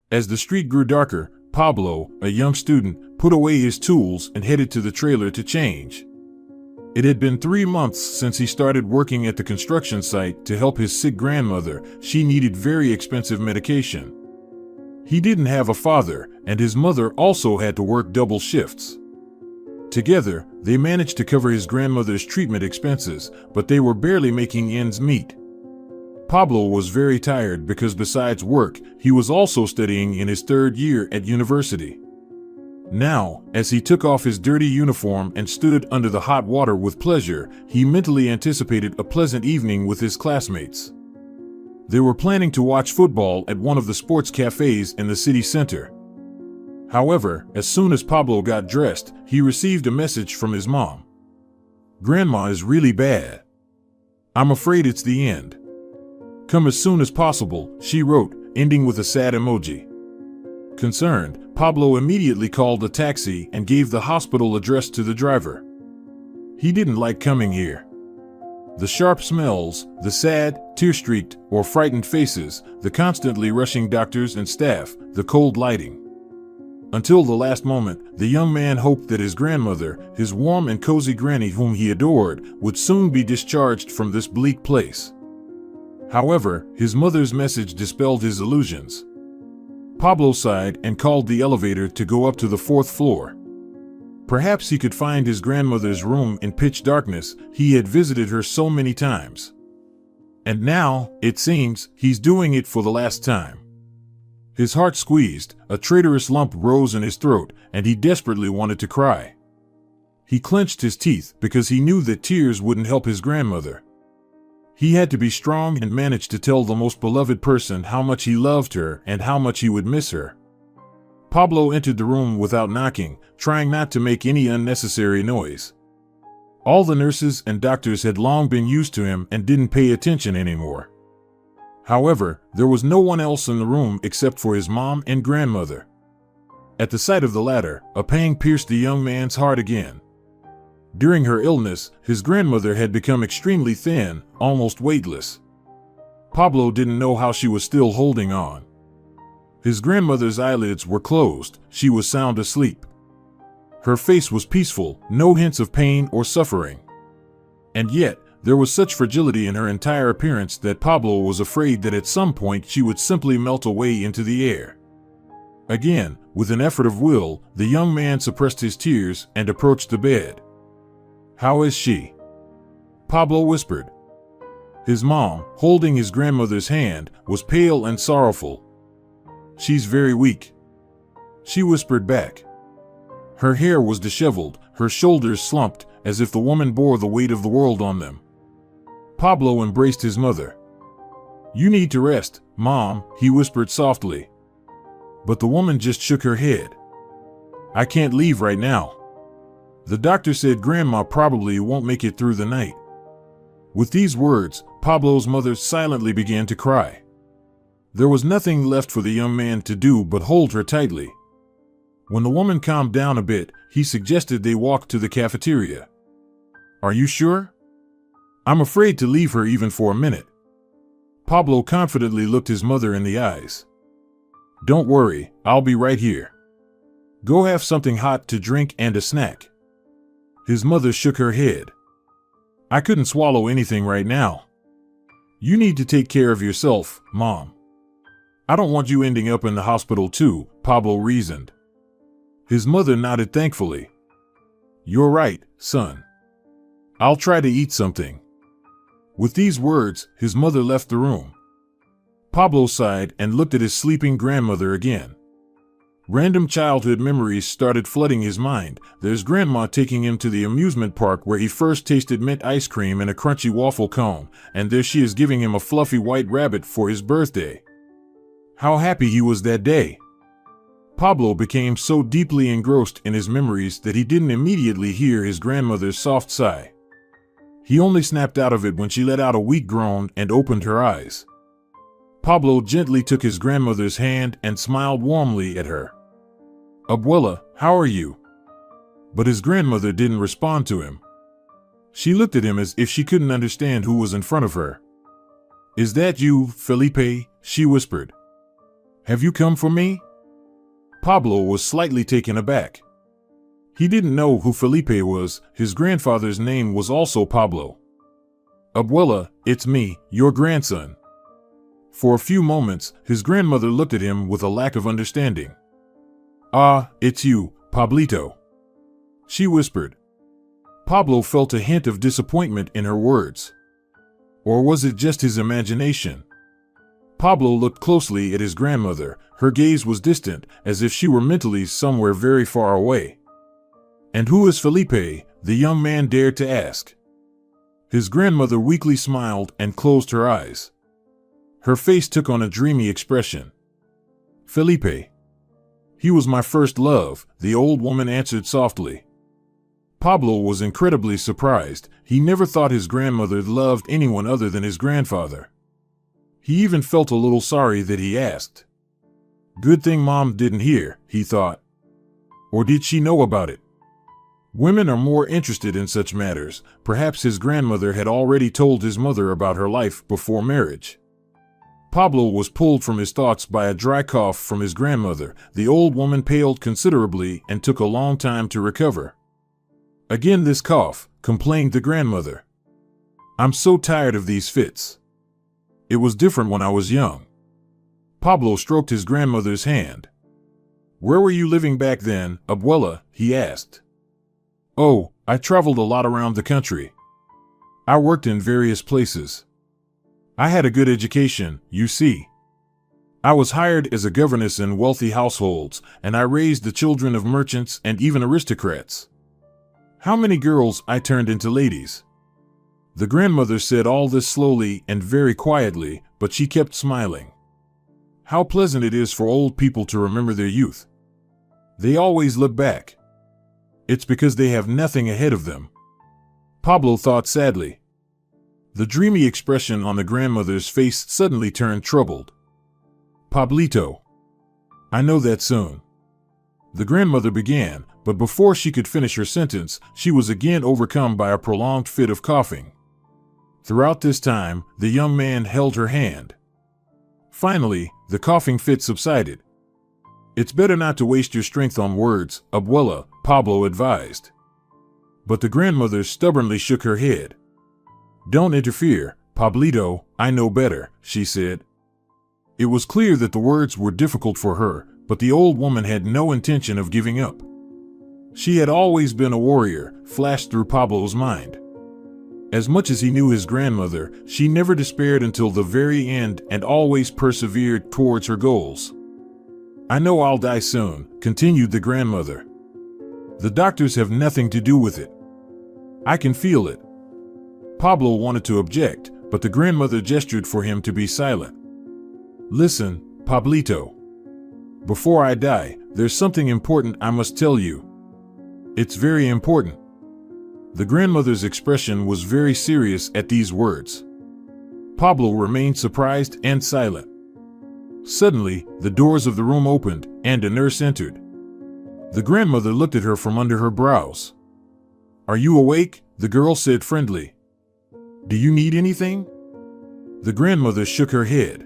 As the street grew darker, Pablo, a young student, put away his tools and headed to the trailer to change. It had been 3 months since he started working at the construction site to help his sick grandmother. She needed very expensive medication. He didn't have a father, and his mother also had to work double shifts. Together, they managed to cover his grandmother's treatment expenses, but they were barely making ends meet. Pablo was very tired because besides work, he was also studying in his 3rd year at university. Now, as he took off his dirty uniform and stood under the hot water with pleasure, he mentally anticipated a pleasant evening with his classmates. They were planning to watch football at one of the sports cafes in the city center. However, as soon as Pablo got dressed, he received a message from his mom. "Grandma is really bad. I'm afraid it's the end. Come as soon as possible," she wrote, ending with a sad emoji. Concerned, Pablo immediately called a taxi and gave the hospital address to the driver. He didn't like coming here. The sharp smells, the sad, tear-streaked, or frightened faces, the constantly rushing doctors and staff, the cold lighting. Until the last moment, the young man hoped that his grandmother, his warm and cozy granny whom he adored, would soon be discharged from this bleak place. However, his mother's message dispelled his illusions. Pablo sighed and called the elevator to go up to the 4th floor. Perhaps he could find his grandmother's room in pitch darkness. He had visited her so many times. And now, it seems, he's doing it for the last time. His heart squeezed, a traitorous lump rose in his throat, and he desperately wanted to cry. He clenched his teeth because he knew that tears wouldn't help his grandmother. He had to be strong and manage to tell the most beloved person how much he loved her and how much he would miss her. Pablo entered the room without knocking, trying not to make any unnecessary noise. All the nurses and doctors had long been used to him and didn't pay attention anymore. However, there was no one else in the room except for his mom and grandmother. At the sight of the latter, a pang pierced the young man's heart again. During her illness, his grandmother had become extremely thin, almost weightless. Pablo didn't know how she was still holding on. His grandmother's eyelids were closed, she was sound asleep. Her face was peaceful, no hints of pain or suffering. And yet, there was such fragility in her entire appearance that Pablo was afraid that at some point she would simply melt away into the air. Again, with an effort of will, the young man suppressed his tears and approached the bed. "How is she?" Pablo whispered. His mom, holding his grandmother's hand, was pale and sorrowful. "She's very weak," she whispered back. Her hair was disheveled, her shoulders slumped, as if the woman bore the weight of the world on them. Pablo embraced his mother. "You need to rest, Mom," he whispered softly. But the woman just shook her head. "I can't leave right now. The doctor said Grandma probably won't make it through the night." With these words, Pablo's mother silently began to cry. There was nothing left for the young man to do but hold her tightly. When the woman calmed down a bit, he suggested they walk to the cafeteria. "Are you sure? I'm afraid to leave her even for a minute." Pablo confidently looked his mother in the eyes. "Don't worry, I'll be right here. Go have something hot to drink and a snack." His mother shook her head. "I couldn't swallow anything right now. You need to take care of yourself, Mom. I don't want you ending up in the hospital too," Pablo reasoned. His mother nodded thankfully. "You're right, son. I'll try to eat something." With these words, his mother left the room. Pablo sighed and looked at his sleeping grandmother again. Random childhood memories started flooding his mind. There's Grandma taking him to the amusement park where he first tasted mint ice cream and a crunchy waffle cone, and there she is giving him a fluffy white rabbit for his birthday. How happy he was that day! Pablo became so deeply engrossed in his memories that he didn't immediately hear his grandmother's soft sigh. He only snapped out of it when she let out a weak groan and opened her eyes. Pablo gently took his grandmother's hand and smiled warmly at her. "Abuela, how are you?" But his grandmother didn't respond to him. She looked at him as if she couldn't understand who was in front of her. "Is that you, Felipe?" she whispered. Have you come for me? Pablo was slightly taken aback. He didn't know who Felipe was. His grandfather's name was also Pablo. Abuela, it's me, your grandson. For a few moments, his grandmother looked at him with a lack of understanding. Ah, it's you, Pablito, she whispered. Pablo felt a hint of disappointment in her words. Or was it just his imagination? Pablo looked closely at his grandmother. Her gaze was distant, as if she were mentally somewhere very far away. And who is Felipe? The young man dared to ask. His grandmother weakly smiled and closed her eyes. Her face took on a dreamy expression. Felipe. He was my first love, the old woman answered softly. Pablo was incredibly surprised. He never thought his grandmother loved anyone other than his grandfather. He even felt a little sorry that he asked. Good thing Mom didn't hear, he thought. Or did she know about it? Women are more interested in such matters. Perhaps his grandmother had already told his mother about her life before marriage. Pablo was pulled from his thoughts by a dry cough from his grandmother. The old woman paled considerably and took a long time to recover. Again this cough, complained the grandmother. I'm so tired of these fits. It was different when I was young. Pablo stroked his grandmother's hand. Where were you living back then, Abuela? He asked. Oh, I traveled a lot around the country. I worked in various places. I had a good education, you see. I was hired as a governess in wealthy households, and I raised the children of merchants and even aristocrats. How many girls I turned into ladies. The grandmother said all this slowly and very quietly, but she kept smiling. How pleasant it is for old people to remember their youth. They always look back. It's because they have nothing ahead of them. Pablo thought sadly. The dreamy expression on the grandmother's face suddenly turned troubled. Pablito. I know that soon. The grandmother began, but before she could finish her sentence, she was again overcome by a prolonged fit of coughing. Throughout this time, the young man held her hand. Finally, the coughing fit subsided. It's better not to waste your strength on words, Abuela, Pablo advised. But the grandmother stubbornly shook her head. Don't interfere, Pablito, I know better, she said. It was clear that the words were difficult for her, but the old woman had no intention of giving up. She had always been a warrior, flashed through Pablo's mind. As much as he knew his grandmother, she never despaired until the very end and always persevered towards her goals. I know I'll die soon, continued the grandmother. The doctors have nothing to do with it. I can feel it. Pablo wanted to object, but the grandmother gestured for him to be silent. Listen, Pablito. Before I die, there's something important I must tell you. It's very important. The grandmother's expression was very serious at these words. Pablo remained surprised and silent. Suddenly, the doors of the room opened, and a nurse entered. The grandmother looked at her from under her brows. Are you awake? The girl said friendly. Do you need anything? The grandmother shook her head.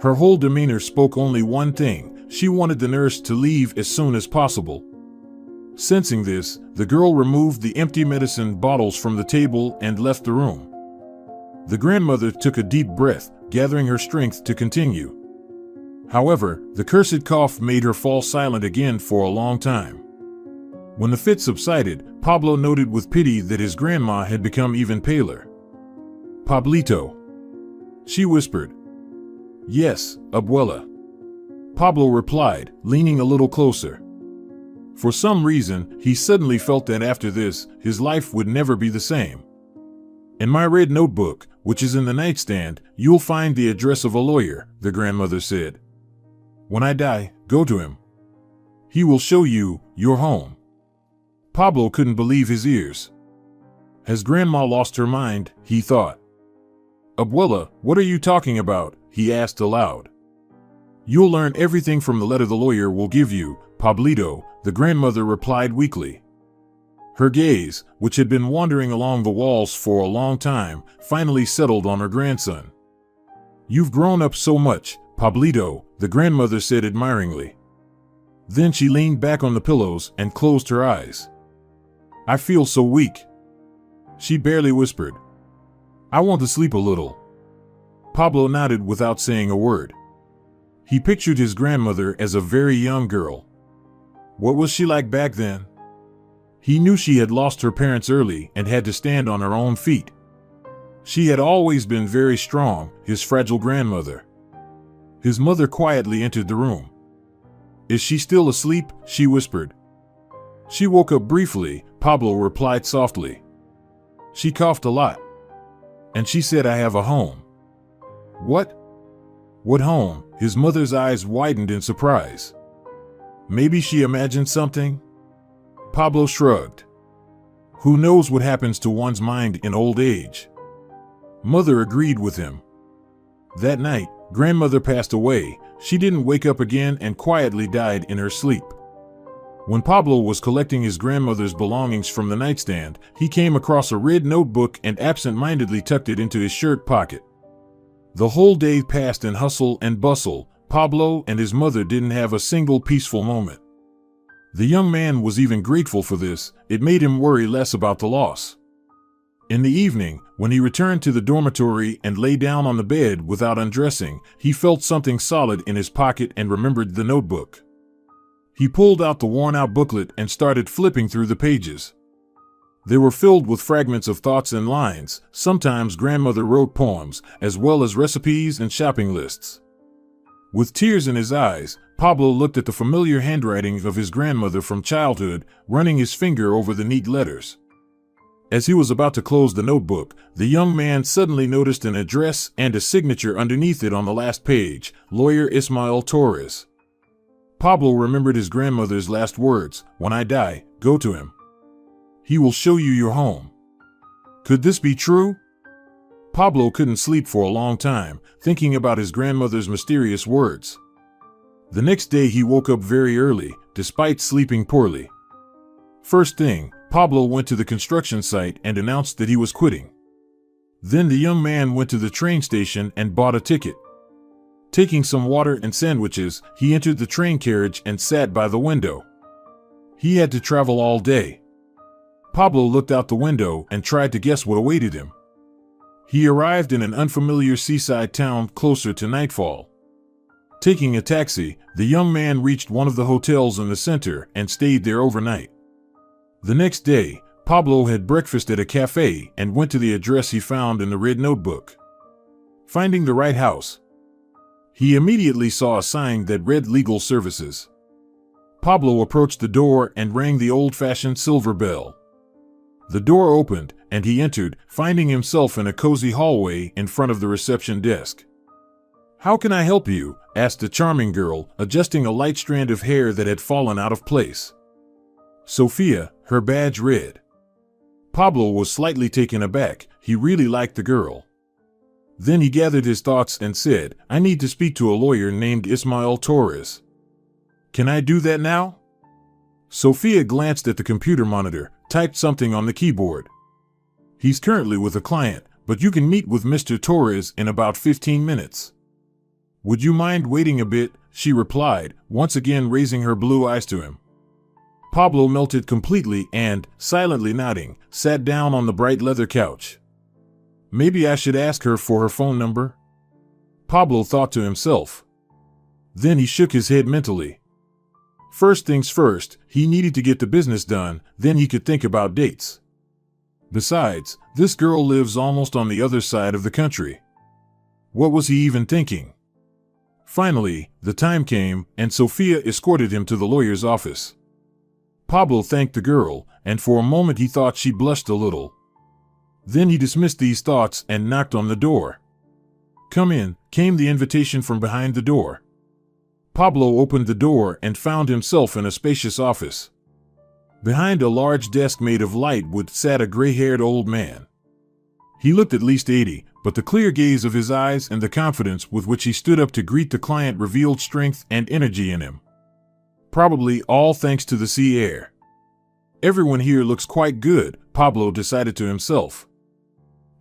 Her whole demeanor spoke only one thing. She wanted the nurse to leave as soon as possible. Sensing this, the girl removed the empty medicine bottles from the table and left the room. The grandmother took a deep breath, gathering her strength to continue. However, the cursed cough made her fall silent again for a long time. When the fit subsided, Pablo noted with pity that his grandma had become even paler. Pablito, she whispered. Yes, Abuela. Pablo replied, leaning a little closer. For some reason, he suddenly felt that after this, his life would never be the same. In my red notebook, which is in the nightstand, you'll find the address of a lawyer, the grandmother said. When I die, go to him. He will show you your home. Pablo couldn't believe his ears. Has Grandma lost her mind? He thought. Abuela, what are you talking about? He asked aloud. You'll learn everything from the letter the lawyer will give you, Pablito, the grandmother replied weakly. Her gaze, which had been wandering along the walls for a long time, finally settled on her grandson. You've grown up so much, Pablito, the grandmother said admiringly. Then she leaned back on the pillows and closed her eyes. I feel so weak, she barely whispered. I want to sleep a little. Pablo nodded without saying a word. He pictured his grandmother as a very young girl. What was she like back then? He knew she had lost her parents early and had to stand on her own feet. She had always been very strong, his fragile grandmother. His mother quietly entered the room. Is she still asleep? She whispered. She woke up briefly, Pablo replied softly. She coughed a lot. And she said, I have a home. What? What home? His mother's eyes widened in surprise. Maybe she imagined something? Pablo shrugged. Who knows what happens to one's mind in old age? Mother agreed with him. That night, grandmother passed away. She didn't wake up again and quietly died in her sleep. When Pablo was collecting his grandmother's belongings from the nightstand, he came across a red notebook and absent-mindedly tucked it into his shirt pocket. The whole day passed in hustle and bustle. Pablo and his mother didn't have a single peaceful moment. The young man was even grateful for this. It made him worry less about the loss. In the evening, when he returned to the dormitory and lay down on the bed without undressing, he felt something solid in his pocket and remembered the notebook. He pulled out the worn-out booklet and started flipping through the pages. They were filled with fragments of thoughts and lines. Sometimes grandmother wrote poems, as well as recipes and shopping lists. With tears in his eyes, Pablo looked at the familiar handwriting of his grandmother from childhood, running his finger over the neat letters. As he was about to close the notebook, the young man suddenly noticed an address and a signature underneath it on the last page, Lawyer Ismael Torres. Pablo remembered his grandmother's last words, when I die, go to him. He will show you your home. Could this be true? Pablo couldn't sleep for a long time, thinking about his grandmother's mysterious words. The next day he woke up very early, despite sleeping poorly. First thing, Pablo went to the construction site and announced that he was quitting. Then the young man went to the train station and bought a ticket. Taking some water and sandwiches, he entered the train carriage and sat by the window. He had to travel all day. Pablo looked out the window and tried to guess what awaited him. He arrived in an unfamiliar seaside town closer to nightfall. Taking a taxi, the young man reached one of the hotels in the center and stayed there overnight. The next day, Pablo had breakfast at a cafe and went to the address he found in the red notebook. Finding the right house, he immediately saw a sign that read Legal Services. Pablo approached the door and rang the old-fashioned silver bell. The door opened, and he entered, finding himself in a cozy hallway in front of the reception desk. How can I help you? Asked a charming girl, adjusting a light strand of hair that had fallen out of place. Sophia, her badge read. Pablo was slightly taken aback. He really liked the girl. Then he gathered his thoughts and said, I need to speak to a lawyer named Ismael Torres. Can I do that now? Sophia glanced at the computer monitor, typed something on the keyboard. He's currently with a client, but you can meet with Mr. Torres in about 15 minutes. Would you mind waiting a bit? She replied, once again raising her blue eyes to him. Pablo melted completely and, silently nodding, sat down on the bright leather couch. Maybe I should ask her for her phone number? Pablo thought to himself. Then he shook his head mentally. First things first, he needed to get the business done, then he could think about dates. Besides, this girl lives almost on the other side of the country. What was he even thinking? Finally, the time came, and Sophia escorted him to the lawyer's office. Pablo thanked the girl, and for a moment he thought she blushed a little. Then he dismissed these thoughts and knocked on the door. Come in, came the invitation from behind the door. Pablo opened the door and found himself in a spacious office. Behind a large desk made of light wood sat a gray-haired old man. He looked at least 80, but the clear gaze of his eyes and the confidence with which he stood up to greet the client revealed strength and energy in him. Probably all thanks to the sea air. Everyone here looks quite good, Pablo decided to himself.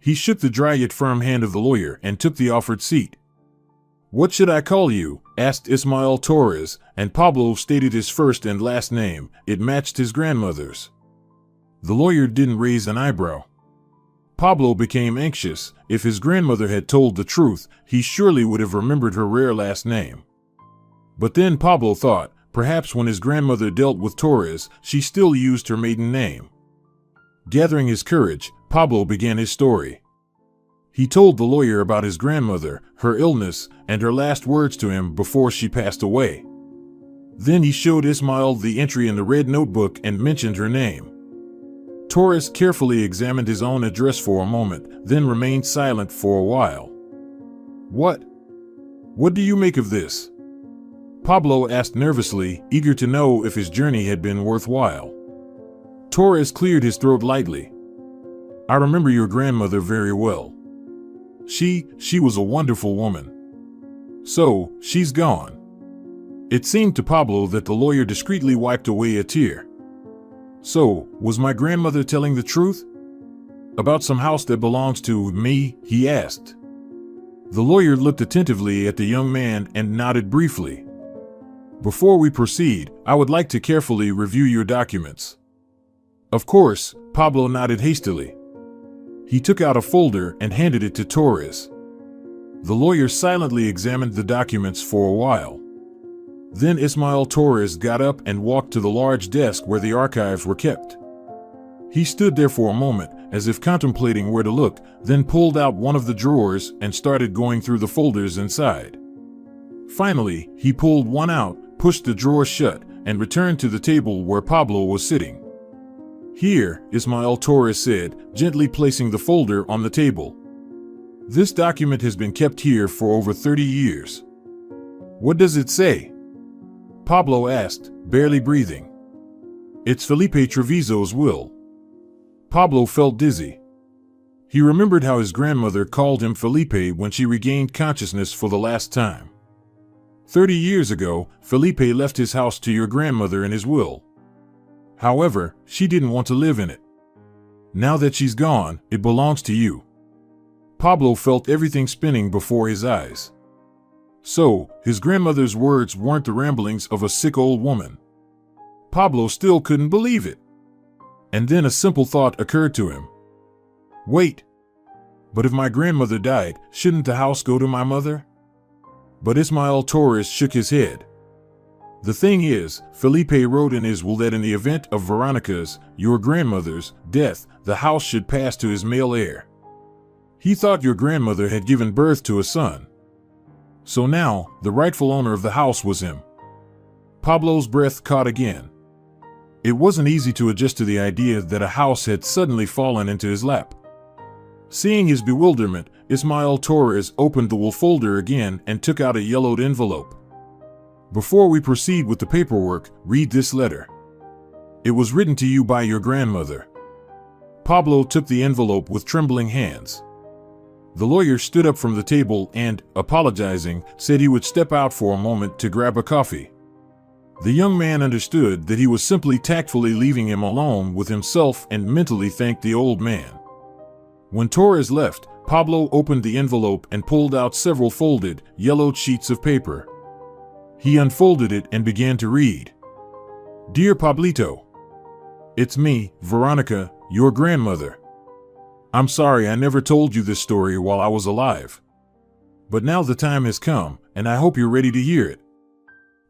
He shook the dry yet firm hand of the lawyer and took the offered seat. "What should I call you?" asked Ismael Torres, and Pablo stated his first and last name. It matched his grandmother's. The lawyer didn't raise an eyebrow. Pablo became anxious. If his grandmother had told the truth, he surely would have remembered her rare last name. But then Pablo thought, perhaps when his grandmother dealt with Torres, she still used her maiden name. Gathering his courage, Pablo began his story. He told the lawyer about his grandmother, her illness, and her last words to him before she passed away. Then he showed Ismael the entry in the red notebook and mentioned her name. Torres carefully examined his own address for a moment, then remained silent for a while. What do you make of this?" Pablo asked nervously, eager to know if his journey had been worthwhile. Torres cleared his throat lightly. "I remember your grandmother very well. She was a wonderful woman. So, she's gone." It seemed to Pablo that the lawyer discreetly wiped away a tear. "So, was my grandmother telling the truth? About some house that belongs to me?" he asked. The lawyer looked attentively at the young man and nodded briefly. "Before we proceed, I would like to carefully review your documents." "Of course," Pablo nodded hastily. He took out a folder and handed it to Torres. The lawyer silently examined the documents for a while. Then Ismael Torres got up and walked to the large desk where the archives were kept. He stood there for a moment, as if contemplating where to look, then pulled out one of the drawers and started going through the folders inside. Finally, he pulled one out, pushed the drawer shut, and returned to the table where Pablo was sitting. "Here," Ismael Torres said, gently placing the folder on the table. "This document has been kept here for over 30 years. What does it say?" Pablo asked, barely breathing. "It's Felipe Treviso's will." Pablo felt dizzy. He remembered how his grandmother called him Felipe when she regained consciousness for the last time. 30 years ago, Felipe left his house to your grandmother in his will. However, she didn't want to live in it. Now that she's gone, it belongs to you. Pablo felt everything spinning before his eyes. So, his grandmother's words weren't the ramblings of a sick old woman. Pablo still couldn't believe it. And then a simple thought occurred to him. Wait. But if my grandmother died, shouldn't the house go to my mother? But Ismael Torres shook his head. The thing is, Felipe wrote in his will that in the event of Veronica's, your grandmother's, death, the house should pass to his male heir. He thought your grandmother had given birth to a son. So now, the rightful owner of the house was him. Pablo's breath caught again. It wasn't easy to adjust to the idea that a house had suddenly fallen into his lap. Seeing his bewilderment, Ismael Torres opened the will folder again and took out a yellowed envelope. Before we proceed with the paperwork, read this letter. It was written to you by your grandmother. Pablo took the envelope with trembling hands. The lawyer stood up from the table and, apologizing, said he would step out for a moment to grab a coffee. The young man understood that he was simply tactfully leaving him alone with himself and mentally thanked the old man. When Torres left, Pablo opened the envelope and pulled out several folded, yellowed sheets of paper. He unfolded it and began to read. Dear Pablito, it's me, Veronica, your grandmother. I'm sorry I never told you this story while I was alive. But now the time has come, and I hope you're ready to hear it.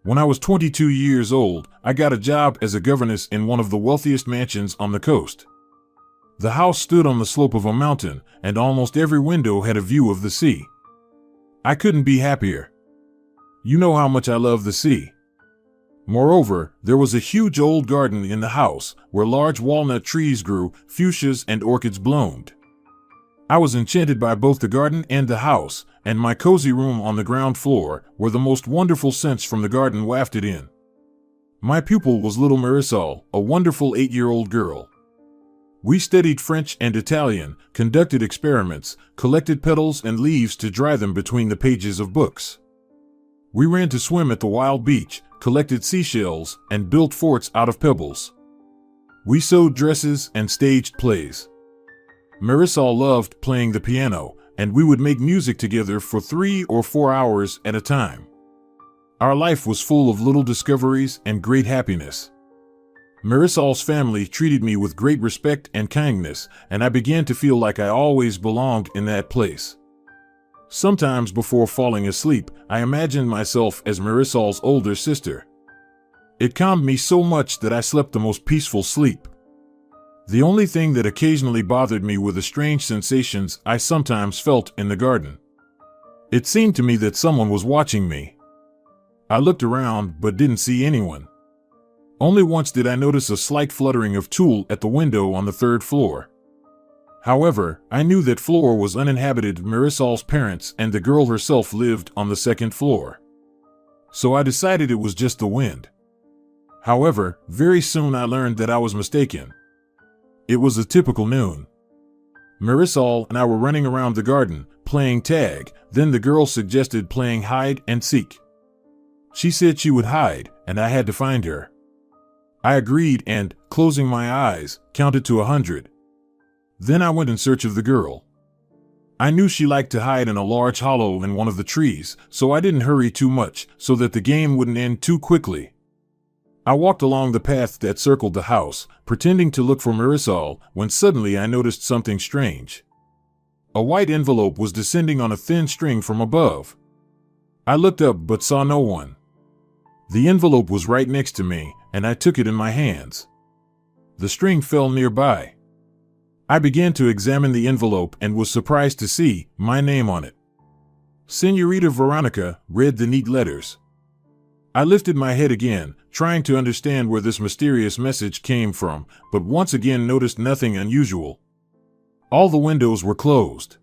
When I was 22 years old, I got a job as a governess in one of the wealthiest mansions on the coast. The house stood on the slope of a mountain, and almost every window had a view of the sea. I couldn't be happier. You know how much I love the sea. Moreover, there was a huge old garden in the house, where large walnut trees grew, fuchsias and orchids bloomed. I was enchanted by both the garden and the house, and my cozy room on the ground floor, where the most wonderful scents from the garden wafted in. My pupil was little Marisol, a wonderful 8-year-old girl. We studied French and Italian, conducted experiments, collected petals and leaves to dry them between the pages of books. We ran to swim at the wild beach, collected seashells, and built forts out of pebbles. We sewed dresses and staged plays. Marisol loved playing the piano, and we would make music together for 3 or 4 hours at a time. Our life was full of little discoveries and great happiness. Marisol's family treated me with great respect and kindness, and I began to feel like I always belonged in that place. Sometimes before falling asleep, I imagined myself as Marisol's older sister. It calmed me so much that I slept the most peaceful sleep. The only thing that occasionally bothered me were the strange sensations I sometimes felt in the garden. It seemed to me that someone was watching me. I looked around but didn't see anyone. Only once did I notice a slight fluttering of tulle at the window on the 3rd floor. However, I knew that floor was uninhabited. Marisol's parents and the girl herself lived on the 2nd floor. So I decided it was just the wind. However, very soon I learned that I was mistaken. It was a typical noon. Marisol and I were running around the garden, playing tag. Then the girl suggested playing hide and seek. She said she would hide, and I had to find her. I agreed and, closing my eyes, counted to 100. Then I went in search of the girl. I knew she liked to hide in a large hollow in one of the trees, so I didn't hurry too much so that the game wouldn't end too quickly. I walked along the path that circled the house, pretending to look for Marisol, when suddenly I noticed something strange. A white envelope was descending on a thin string from above. I looked up but saw no one. The envelope was right next to me, and I took it in my hands. The string fell nearby. I began to examine the envelope and was surprised to see my name on it. Señorita Veronica, read the neat letters. I lifted my head again, trying to understand where this mysterious message came from, but once again noticed nothing unusual. All the windows were closed.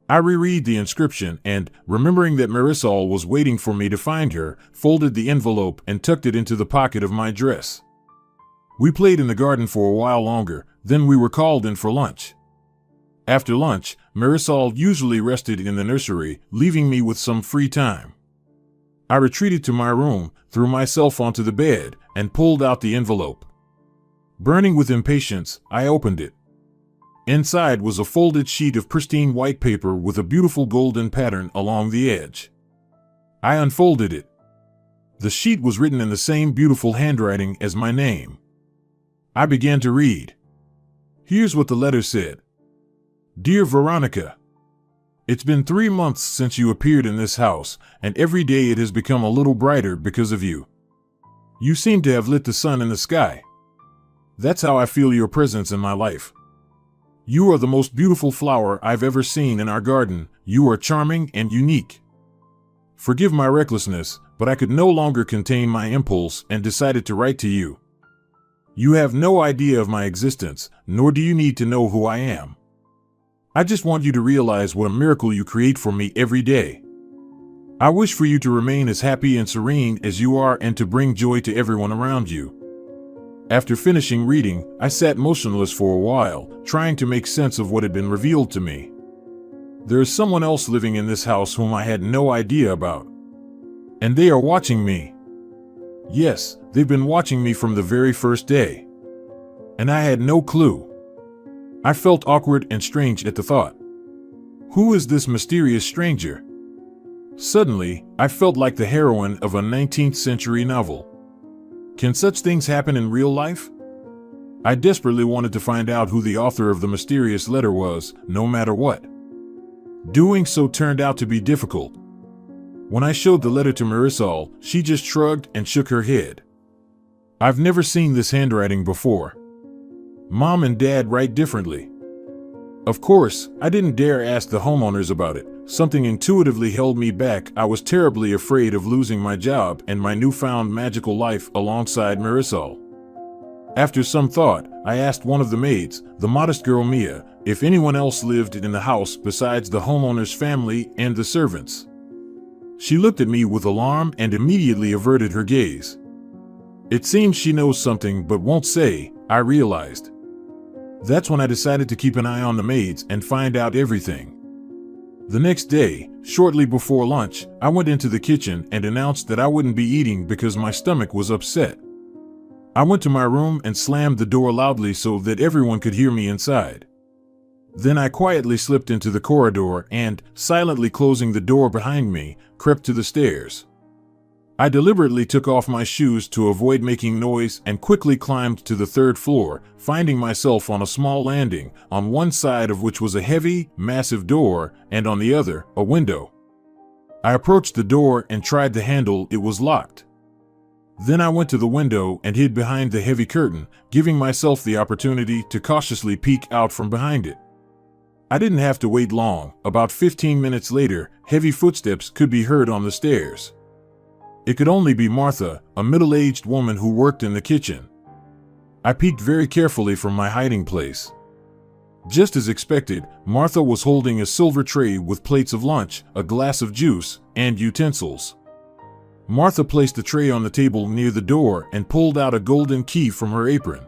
I reread the inscription and, remembering that Marisol was waiting for me to find her, folded the envelope and tucked it into the pocket of my dress. We played in the garden for a while longer, then we were called in for lunch. After lunch, Marisol usually rested in the nursery, leaving me with some free time. I retreated to my room, threw myself onto the bed, and pulled out the envelope. Burning with impatience, I opened it. Inside was a folded sheet of pristine white paper with a beautiful golden pattern along the edge. I unfolded it. The sheet was written in the same beautiful handwriting as my name. I began to read. Here's what the letter said. Dear Veronica, it's been 3 months since you appeared in this house, and every day it has become a little brighter because of you. You seem to have lit the sun in the sky. That's how I feel your presence in my life. You are the most beautiful flower I've ever seen in our garden. You are charming and unique. Forgive my recklessness, but I could no longer contain my impulse and decided to write to you. You have no idea of my existence, nor do you need to know who I am. I just want you to realize what a miracle you create for me every day. I wish for you to remain as happy and serene as you are and to bring joy to everyone around you. After finishing reading, I sat motionless for a while, trying to make sense of what had been revealed to me. There is someone else living in this house whom I had no idea about. And they are watching me. Yes, they've been watching me from the very first day. And I had no clue. I felt awkward and strange at the thought. Who is this mysterious stranger? Suddenly, I felt like the heroine of a 19th century novel. Can such things happen in real life? I desperately wanted to find out who the author of the mysterious letter was, no matter what. Doing so turned out to be difficult. When I showed the letter to Marisol, she just shrugged and shook her head. I've never seen this handwriting before. Mom and Dad write differently. Of course, I didn't dare ask the homeowners about it. Something intuitively held me back. I was terribly afraid of losing my job and my newfound magical life alongside Marisol. After some thought, I asked one of the maids, the modest girl Mia, if anyone else lived in the house besides the homeowner's family and the servants. She looked at me with alarm and immediately averted her gaze. It seems she knows something but won't say, I realized. That's when I decided to keep an eye on the maids and find out everything. The next day, shortly before lunch, I went into the kitchen and announced that I wouldn't be eating because my stomach was upset. I went to my room and slammed the door loudly so that everyone could hear me inside. Then I quietly slipped into the corridor and, silently closing the door behind me, crept to the stairs. I deliberately took off my shoes to avoid making noise and quickly climbed to the third floor, finding myself on a small landing, on one side of which was a heavy, massive door, and on the other, a window. I approached the door and tried the handle. It was locked. Then I went to the window and hid behind the heavy curtain, giving myself the opportunity to cautiously peek out from behind it. I didn't have to wait long. About 15 minutes later, heavy footsteps could be heard on the stairs. It could only be Martha, a middle-aged woman who worked in the kitchen. I peeked very carefully from my hiding place. Just as expected, Martha was holding a silver tray with plates of lunch, a glass of juice, and utensils. Martha placed the tray on the table near the door and pulled out a golden key from her apron.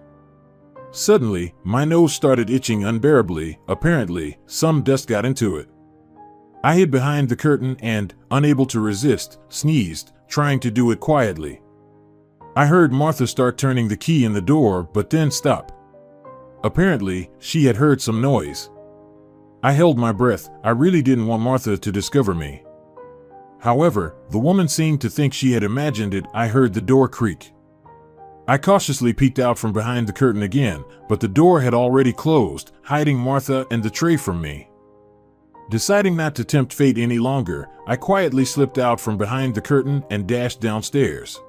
Suddenly, my nose started itching unbearably. Apparently, some dust got into it. I hid behind the curtain and, unable to resist, sneezed, trying to do it quietly. I heard Martha start turning the key in the door, but then stop. Apparently, she had heard some noise. I held my breath. I really didn't want Martha to discover me. However, the woman seemed to think she had imagined it. I heard the door creak. I cautiously peeked out from behind the curtain again, but the door had already closed, hiding Martha and the tray from me. Deciding not to tempt fate any longer, I quietly slipped out from behind the curtain and dashed downstairs.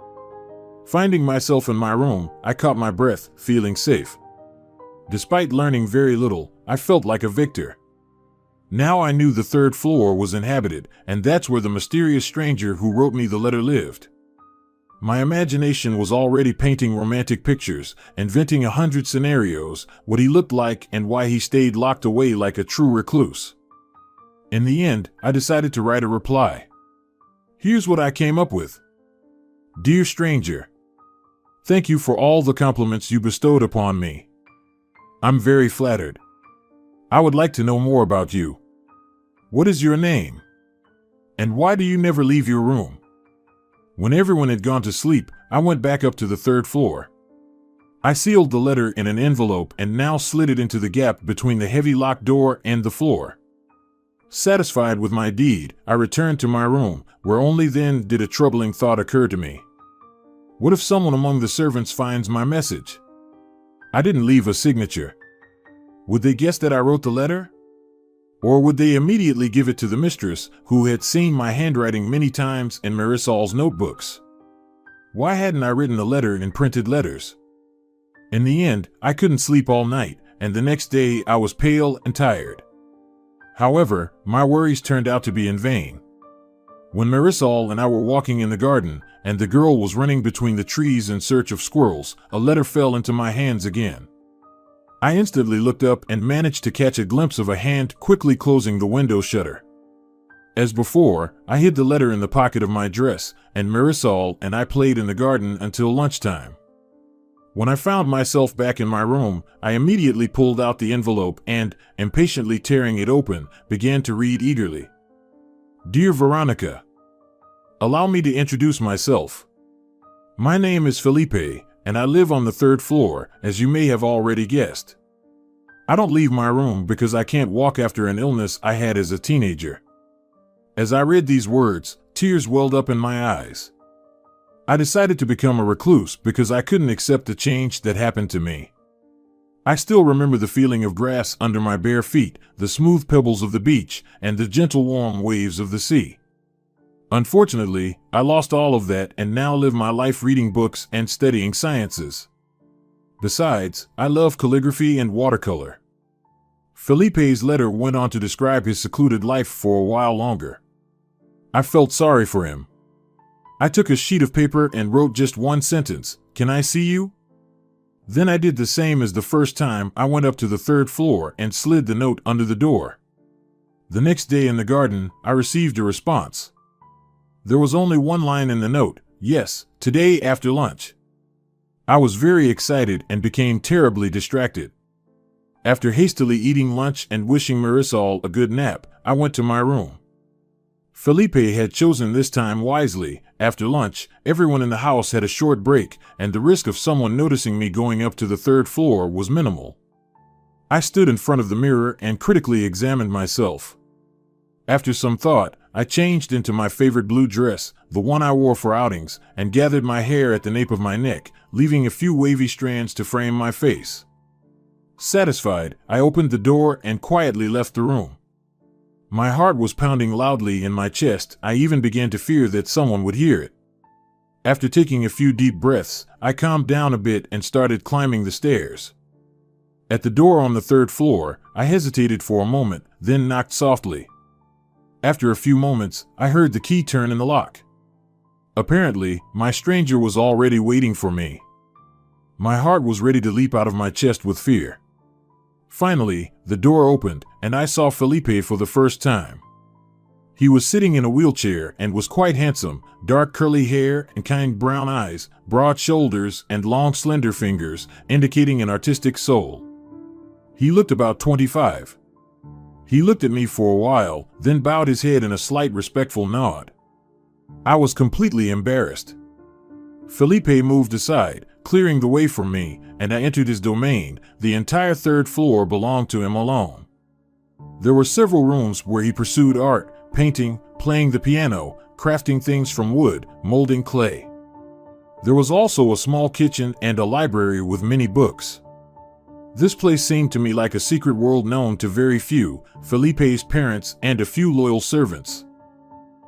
Finding myself in my room, I caught my breath, feeling safe. Despite learning very little, I felt like a victor. Now I knew the third floor was inhabited, and that's where the mysterious stranger who wrote me the letter lived. My imagination was already painting romantic pictures, inventing 100 scenarios, what he looked like and why he stayed locked away like a true recluse. In the end, I decided to write a reply. Here's what I came up with. Dear stranger, thank you for all the compliments you bestowed upon me. I'm very flattered. I would like to know more about you. What is your name? And why do you never leave your room? When everyone had gone to sleep, I went back up to the third floor. I sealed the letter in an envelope and now slid it into the gap between the heavy locked door and the floor. Satisfied with my deed, I returned to my room, where only then did a troubling thought occur to me. What if someone among the servants finds my message? I didn't leave a signature. Would they guess that I wrote the letter? Or would they immediately give it to the mistress, who had seen my handwriting many times in Marisol's notebooks? Why hadn't I written the letter in printed letters? In the end, I couldn't sleep all night, and the next day I was pale and tired. However, my worries turned out to be in vain. When Marisol and I were walking in the garden, and the girl was running between the trees in search of squirrels, a letter fell into my hands again. I instantly looked up and managed to catch a glimpse of a hand quickly closing the window shutter. As before, I hid the letter in the pocket of my dress, and Marisol and I played in the garden until lunchtime. When I found myself back in my room, I immediately pulled out the envelope and, impatiently tearing it open, began to read eagerly. Dear Veronica, allow me to introduce myself. My name is Felipe, and I live on the third floor, as you may have already guessed. I don't leave my room because I can't walk after an illness I had as a teenager. As I read these words, tears welled up in my eyes. I decided to become a recluse because I couldn't accept the change that happened to me. I still remember the feeling of grass under my bare feet, the smooth pebbles of the beach, and the gentle warm waves of the sea. Unfortunately, I lost all of that and now live my life reading books and studying sciences. Besides, I love calligraphy and watercolor. Felipe's letter went on to describe his secluded life for a while longer. I felt sorry for him. I took a sheet of paper and wrote just one sentence, "Can I see you?" Then I did the same as the first time. I went up to the third floor and slid the note under the door. The next day in the garden, I received a response. There was only one line in the note, "Yes, today after lunch." I was very excited and became terribly distracted. After hastily eating lunch and wishing Marisol a good nap, I went to my room. Felipe had chosen this time wisely. After lunch, everyone in the house had a short break, and the risk of someone noticing me going up to the third floor was minimal. I stood in front of the mirror and critically examined myself. After some thought, I changed into my favorite blue dress, the one I wore for outings, and gathered my hair at the nape of my neck, leaving a few wavy strands to frame my face. Satisfied, I opened the door and quietly left the room. My heart was pounding loudly in my chest. I even began to fear that someone would hear it. After taking a few deep breaths, I calmed down a bit and started climbing the stairs. At the door on the 3rd floor, I hesitated for a moment, then knocked softly. After a few moments, I heard the key turn in the lock. Apparently, my stranger was already waiting for me. My heart was ready to leap out of my chest with fear. Finally, the door opened, and I saw Felipe for the first time. He was sitting in a wheelchair and was quite handsome, dark curly hair and kind brown eyes, broad shoulders and long slender fingers, indicating an artistic soul. He looked about 25. He looked at me for a while, then bowed his head in a slight respectful nod. I was completely embarrassed. Felipe moved aside, clearing the way for me, and I entered his domain. The entire 3rd floor belonged to him alone. There were several rooms where he pursued art, painting, playing the piano, crafting things from wood, molding clay. There was also a small kitchen and a library with many books. This place seemed to me like a secret world known to very few, Felipe's parents and a few loyal servants.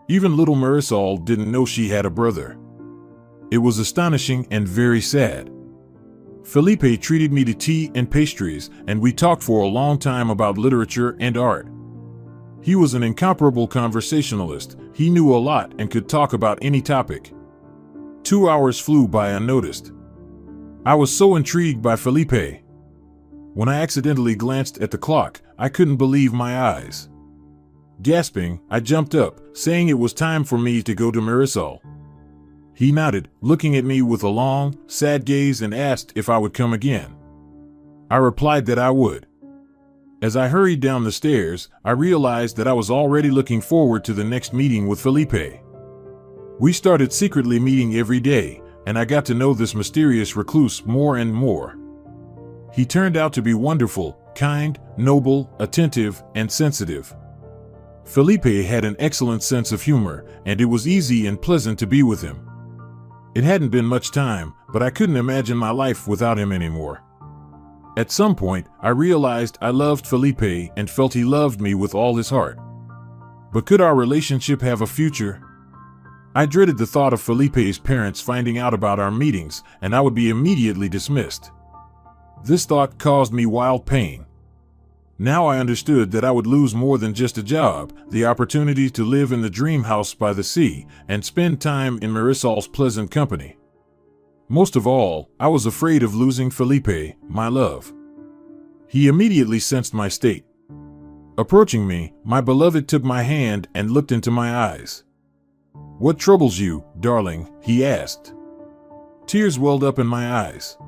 Even little Marisol didn't know she had a brother. It was astonishing and very sad. Felipe treated me to tea and pastries, and we talked for a long time about literature and art. He was an incomparable conversationalist. He knew a lot and could talk about any topic. 2 hours flew by unnoticed. I was so intrigued by Felipe. When I accidentally glanced at the clock, I couldn't believe my eyes. Gasping, I jumped up, saying it was time for me to go to Marisol. He nodded, looking at me with a long, sad gaze, and asked if I would come again. I replied that I would. As I hurried down the stairs, I realized that I was already looking forward to the next meeting with Felipe. We started secretly meeting every day, and I got to know this mysterious recluse more and more. He turned out to be wonderful, kind, noble, attentive, and sensitive. Felipe had an excellent sense of humor, and it was easy and pleasant to be with him. It hadn't been much time, but I couldn't imagine my life without him anymore. At some point, I realized I loved Felipe and felt he loved me with all his heart. But could our relationship have a future? I dreaded the thought of Felipe's parents finding out about our meetings, and I would be immediately dismissed. This thought caused me wild pain. Now I understood that I would lose more than just a job, the opportunity to live in the dream house by the sea and spend time in Marisol's pleasant company. Most of all, I was afraid of losing Felipe, my love. He immediately sensed my state. Approaching me, my beloved took my hand and looked into my eyes. "What troubles you, darling?" he asked. Tears welled up in my eyes.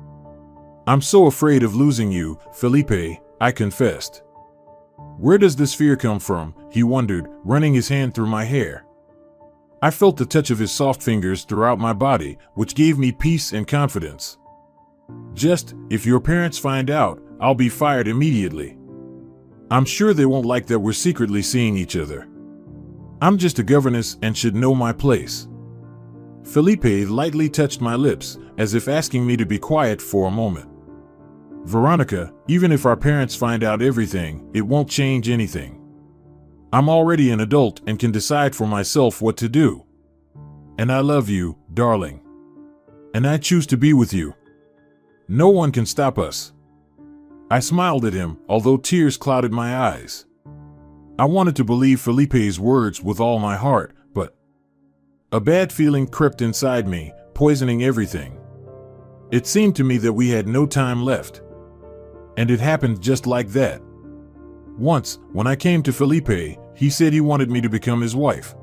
"I'm so afraid of losing you, Felipe," I confessed. "Where does this fear come from?" he wondered, running his hand through my hair. I felt the touch of his soft fingers throughout my body, which gave me peace and confidence. "Just, if your parents find out, I'll be fired immediately. I'm sure they won't like that we're secretly seeing each other. I'm just a governess and should know my place." Felipe lightly touched my lips, as if asking me to be quiet for a moment. "Veronica, even if our parents find out everything, it won't change anything. I'm already an adult and can decide for myself what to do. And I love you, darling. And I choose to be with you. No one can stop us." I smiled at him, although tears clouded my eyes. I wanted to believe Felipe's words with all my heart, but a bad feeling crept inside me, poisoning everything. It seemed to me that we had no time left. And it happened just like that. Once, when I came to Felipe, he said he wanted me to become his wife.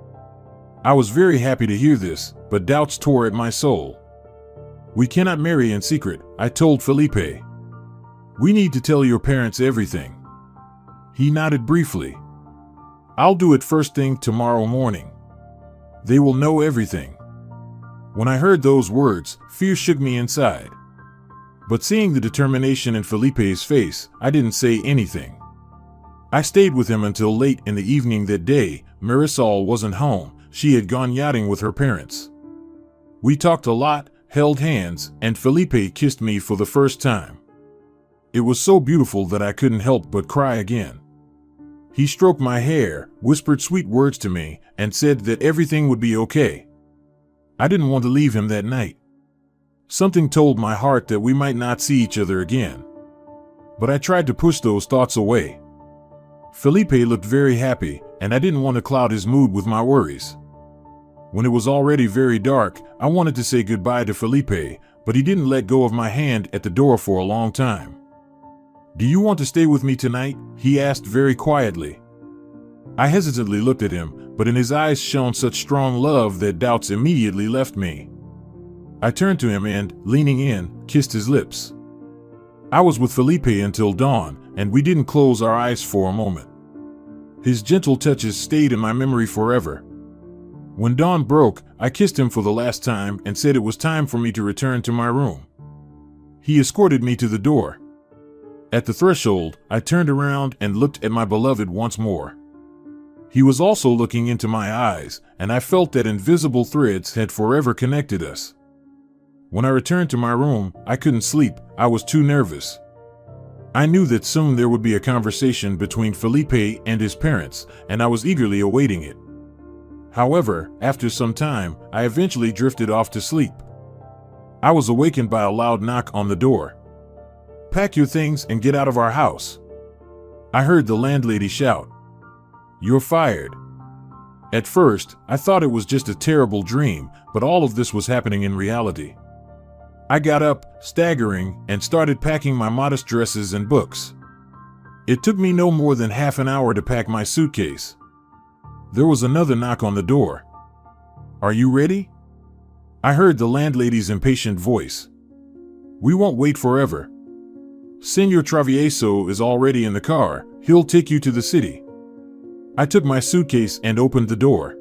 I was very happy to hear this, but doubts tore at my soul. "We cannot marry in secret," I told Felipe. "We need to tell your parents everything." He nodded briefly. "I'll do it first thing tomorrow morning. They will know everything." When I heard those words, fear shook me inside. But seeing the determination in Felipe's face, I didn't say anything. I stayed with him until late in the evening that day. Marisol wasn't home. She had gone yachting with her parents. We talked a lot, held hands, and Felipe kissed me for the first time. It was so beautiful that I couldn't help but cry again. He stroked my hair, whispered sweet words to me, and said that everything would be okay. I didn't want to leave him that night. Something told my heart that we might not see each other again. But I tried to push those thoughts away. Felipe looked very happy, and I didn't want to cloud his mood with my worries. When it was already very dark, I wanted to say goodbye to Felipe, but he didn't let go of my hand at the door for a long time. "Do you want to stay with me tonight?" he asked very quietly. I hesitantly looked at him, but in his eyes shone such strong love that doubts immediately left me. I turned to him and, leaning in, kissed his lips. I was with Felipe until dawn, and we didn't close our eyes for a moment. His gentle touches stayed in my memory forever. When dawn broke, I kissed him for the last time and said it was time for me to return to my room. He escorted me to the door. At the threshold, I turned around and looked at my beloved once more. He was also looking into my eyes, and I felt that invisible threads had forever connected us. When I returned to my room, I couldn't sleep. I was too nervous. I knew that soon there would be a conversation between Felipe and his parents, and I was eagerly awaiting it. However, after some time, I eventually drifted off to sleep. I was awakened by a loud knock on the door. "Pack your things and get out of our house," I heard the landlady shout. "You're fired." At first, I thought it was just a terrible dream, but all of this was happening in reality. I got up, staggering, and started packing my modest dresses and books. It took me no more than half an hour to pack my suitcase. There was another knock on the door. "Are you ready?" I heard the landlady's impatient voice. "We won't wait forever. Senor Travieso is already in the car. He'll take you to the city." I took my suitcase and opened the door.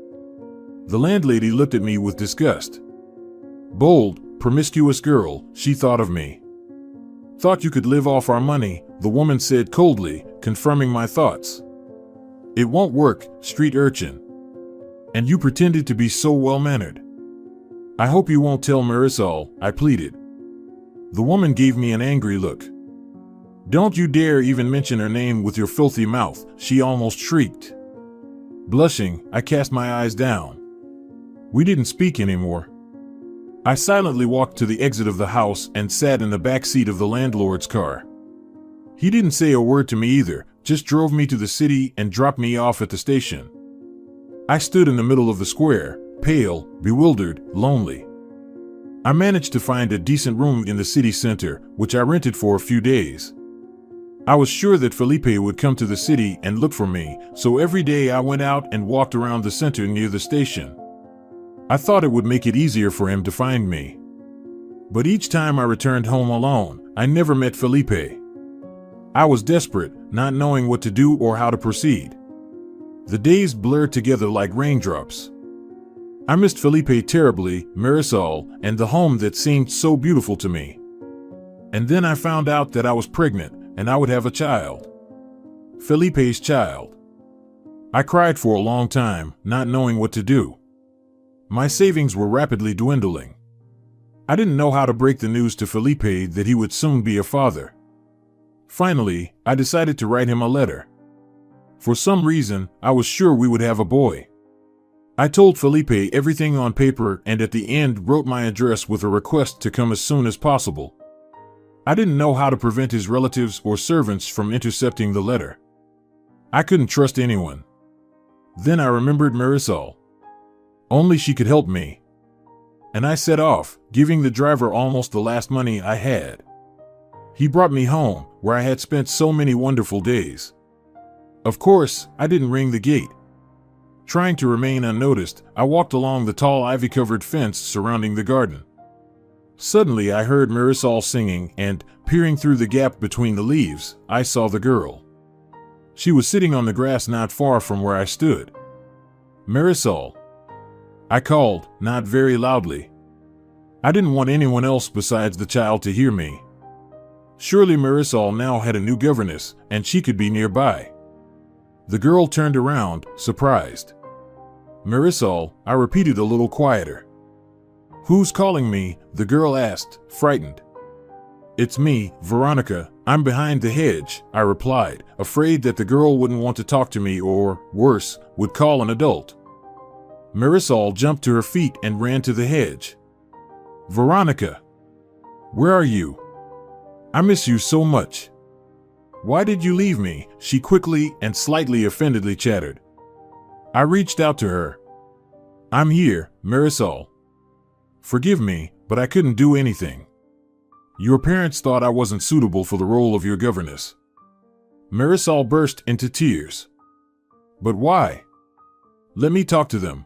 The landlady looked at me with disgust. "Bold, promiscuous girl," she thought of me. "Thought you could live off our money," the woman said coldly, confirming my thoughts. "It won't work, street urchin. And you pretended to be so well-mannered." "I hope you won't tell Marisol," I pleaded. The woman gave me an angry look. "Don't you dare even mention her name with your filthy mouth," she almost shrieked. Blushing, I cast my eyes down. We didn't speak anymore. I silently walked to the exit of the house and sat in the back seat of the landlord's car. He didn't say a word to me either, just drove me to the city and dropped me off at the station. I stood in the middle of the square, pale, bewildered, lonely. I managed to find a decent room in the city center, which I rented for a few days. I was sure that Felipe would come to the city and look for me, so every day I went out and walked around the center near the station. I thought it would make it easier for him to find me. But each time I returned home alone, I never met Felipe. I was desperate, not knowing what to do or how to proceed. The days blurred together like raindrops. I missed Felipe terribly, Marisol, and the home that seemed so beautiful to me. And then I found out that I was pregnant, and I would have a child. Felipe's child. I cried for a long time, not knowing what to do. My savings were rapidly dwindling. I didn't know how to break the news to Felipe that he would soon be a father. Finally, I decided to write him a letter. For some reason, I was sure we would have a boy. I told Felipe everything on paper and at the end wrote my address with a request to come as soon as possible. I didn't know how to prevent his relatives or servants from intercepting the letter. I couldn't trust anyone. Then I remembered Marisol. Only she could help me. And I set off, giving the driver almost the last money I had. He brought me home, where I had spent so many wonderful days. Of course, I didn't ring the gate. Trying to remain unnoticed, I walked along the tall ivy-covered fence surrounding the garden. Suddenly I heard Marisol singing and, peering through the gap between the leaves, I saw the girl. She was sitting on the grass not far from where I stood. "Marisol," I called, not very loudly. I didn't want anyone else besides the child to hear me. Surely Marisol now had a new governess, and she could be nearby. The girl turned around, surprised. Marisol, I repeated a little quieter. Who's calling me? The girl asked, frightened. It's me, Veronica. I'm behind the hedge, I replied, afraid that the girl wouldn't want to talk to me or, worse, would call an adult. Marisol jumped to her feet and ran to the hedge. Veronica! Where are you? I miss you so much. Why did you leave me? She quickly and slightly offendedly chattered. I reached out to her. I'm here, Marisol. Forgive me, but I couldn't do anything. Your parents thought I wasn't suitable for the role of your governess. Marisol burst into tears. But why? Let me talk to them.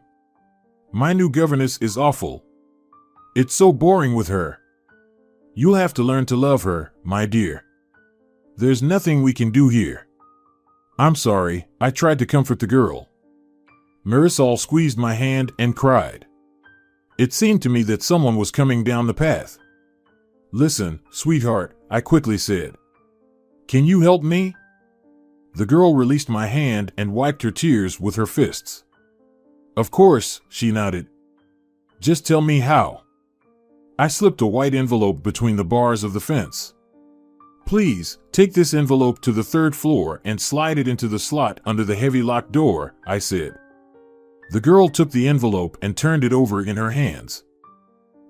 My new governess is awful. It's so boring with her. You'll have to learn to love her, my dear. There's nothing we can do here. I'm sorry, I tried to comfort the girl. Marisol squeezed my hand and cried. It seemed to me that someone was coming down the path. Listen, sweetheart, I quickly said. Can you help me? The girl released my hand and wiped her tears with her fists. Of course, she nodded. Just tell me how. I slipped a white envelope between the bars of the fence. Please, take this envelope to the 3rd floor and slide it into the slot under the heavy locked door, I said. The girl took the envelope and turned it over in her hands.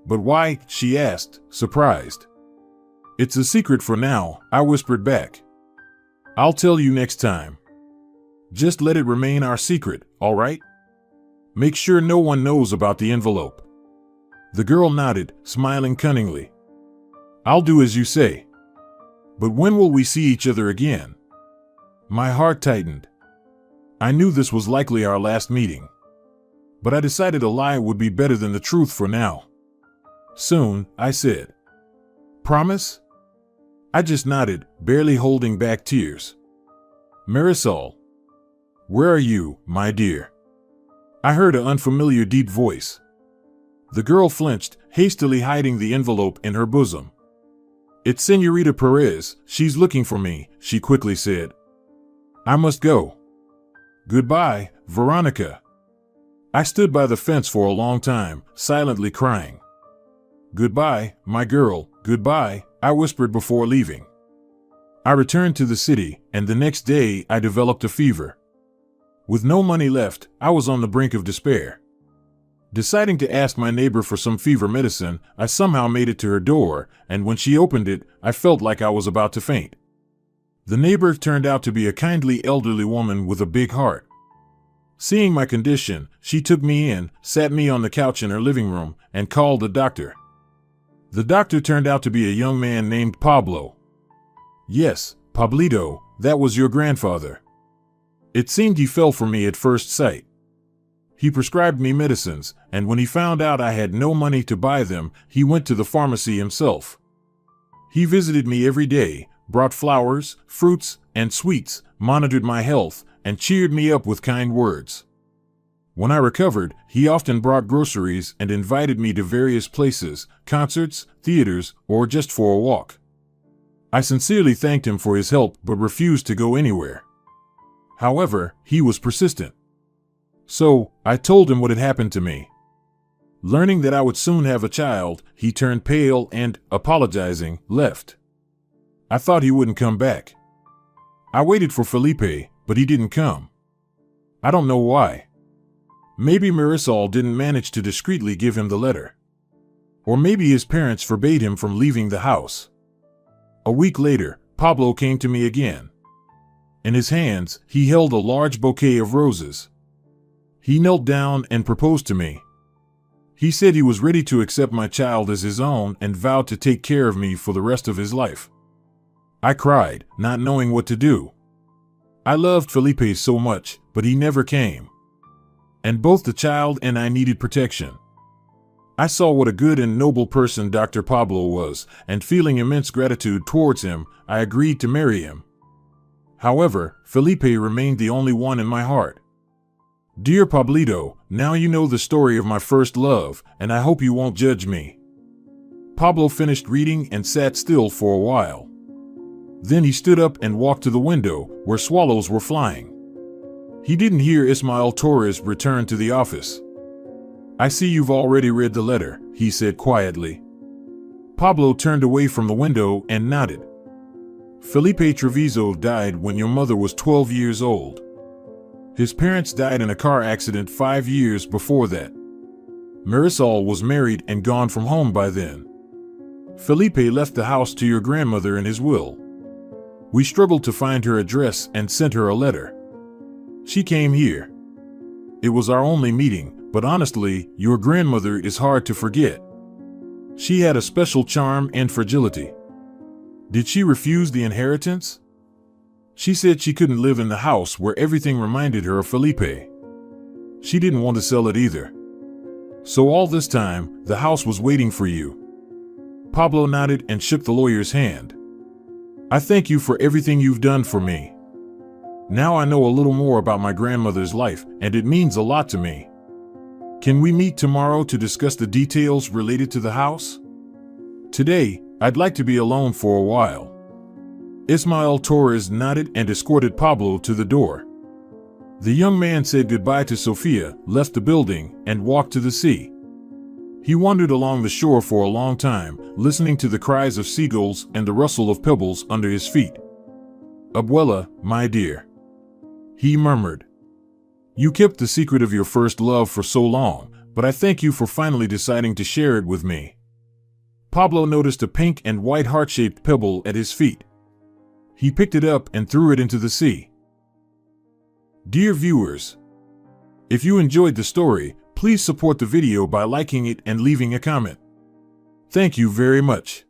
But why? She asked, surprised. It's a secret for now, I whispered back. I'll tell you next time. Just let it remain our secret, all right? Make sure no one knows about the envelope. The girl nodded, smiling cunningly. I'll do as you say. But when will we see each other again? My heart tightened. I knew this was likely our last meeting. But I decided a lie would be better than the truth for now. Soon, I said. Promise? I just nodded, barely holding back tears. Marisol. Where are you, my dear? I heard an unfamiliar deep voice. The girl flinched, hastily hiding the envelope in her bosom. It's Señorita Perez, she's looking for me, she quickly said. I must go. Goodbye, Veronica. I stood by the fence for a long time, silently crying. Goodbye, my girl, goodbye, I whispered before leaving. I returned to the city, and the next day I developed a fever. With no money left, I was on the brink of despair. Deciding to ask my neighbor for some fever medicine, I somehow made it to her door, and when she opened it, I felt like I was about to faint. The neighbor turned out to be a kindly elderly woman with a big heart. Seeing my condition, she took me in, sat me on the couch in her living room, and called a doctor. The doctor turned out to be a young man named Pablo. Yes, Pablito, that was your grandfather. It seemed he fell for me at first sight. He prescribed me medicines, and when he found out I had no money to buy them, he went to the pharmacy himself. He visited me every day, brought flowers, fruits, and sweets, monitored my health, and cheered me up with kind words. When I recovered, he often brought groceries and invited me to various places, concerts, theaters, or just for a walk. I sincerely thanked him for his help but refused to go anywhere. However, he was persistent. So, I told him what had happened to me. Learning that I would soon have a child, he turned pale and, apologizing, left. I thought he wouldn't come back. I waited for Felipe, but he didn't come. I don't know why. Maybe Marisol didn't manage to discreetly give him the letter. Or maybe his parents forbade him from leaving the house. A week later, Pablo came to me again. In his hands, he held a large bouquet of roses. He knelt down and proposed to me. He said he was ready to accept my child as his own and vowed to take care of me for the rest of his life. I cried, not knowing what to do. I loved Felipe so much, but he never came. And both the child and I needed protection. I saw what a good and noble person Dr. Pablo was, and feeling immense gratitude towards him, I agreed to marry him. However, Felipe remained the only one in my heart. Dear Pablito, now you know the story of my first love, and I hope you won't judge me. Pablo finished reading and sat still for a while. Then he stood up and walked to the window, where swallows were flying. He didn't hear Ismael Torres return to the office. "I see you've already read the letter," he said quietly. Pablo turned away from the window and nodded. "Felipe Treviso died when your mother was 12 years old. His parents died in a car accident 5 years before that. Marisol was married and gone from home by then. Felipe left the house to your grandmother in his will. We struggled to find her address and sent her a letter. She came here. It was our only meeting, but honestly, your grandmother is hard to forget. She had a special charm and fragility. Did she refuse the inheritance? She said she couldn't live in the house where everything reminded her of Felipe. She didn't want to sell it either. So all this time, the house was waiting for you." Pablo nodded and shook the lawyer's hand. "I thank you for everything you've done for me. Now I know a little more about my grandmother's life, and it means a lot to me. Can we meet tomorrow to discuss the details related to the house? Today, I'd like to be alone for a while." Ismael Torres nodded and escorted Pablo to the door. The young man said goodbye to Sofia, left the building, and walked to the sea. He wandered along the shore for a long time, listening to the cries of seagulls and the rustle of pebbles under his feet. "Abuela, my dear," he murmured. "You kept the secret of your first love for so long, but I thank you for finally deciding to share it with me." Pablo noticed a pink and white heart-shaped pebble at his feet. He picked it up and threw it into the sea. Dear viewers, if you enjoyed the story, please support the video by liking it and leaving a comment. Thank you very much.